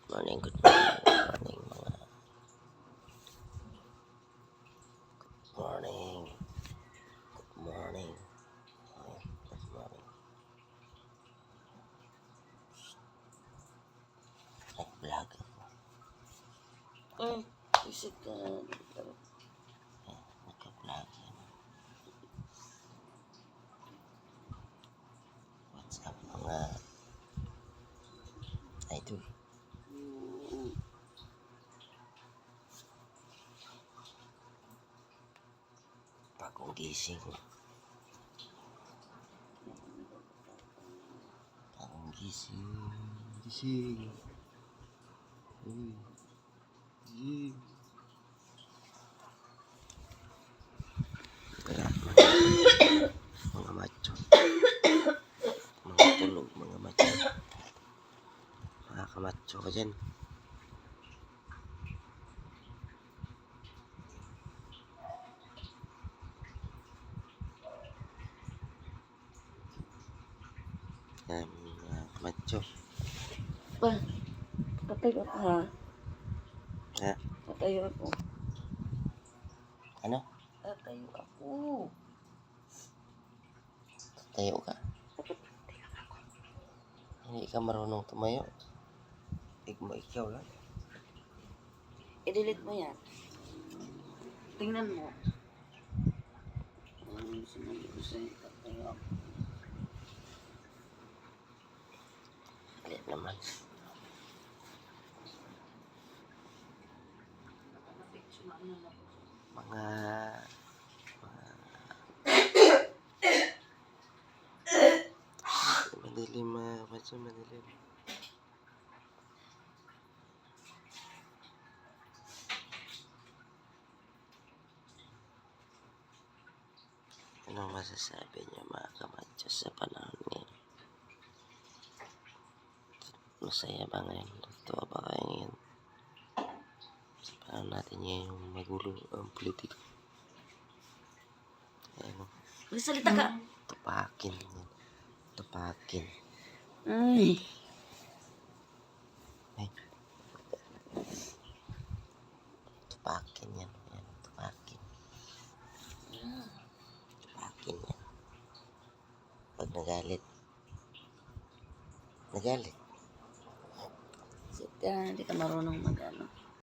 Morning, good morning, good morning, good morning, good morning. Nag-vlog ako. Isip ka. Nag-vlog yan. What's up mga idol? Bagong gising. Bagong gising. Gising. Uy. Gising. Wala mga macho. Mga tulog, mga macho. Mga kamacho ka dyan. Yan, mga kamacho. Pa, patayo ako ha. Ha? Patayo ako. Ano? Patayo ako. Tayo ka? Hindi ka marunong tumayo. Ikaw lang. I-delete mo yan. Tingnan mo. Ano sinabi ko sa'yo? Patayo ako. Alit naman. Mga madilim, medyo madilim. Anong masasabi niyo mga kamadyo sa panahon ngayon? Masaya ba ngayon? Tuwa ba kayo ngayon? Sa panahon natin ngayon magulo ang politika. Ano? Magsalita ka. Tupakin yan. Tupakin. Ay. Ay. Tupakin yan. Yan. Tupakin. Tupakin yan. Pag nagalit. Nagalit. Isip ka, hindi ka marunong mag-ano.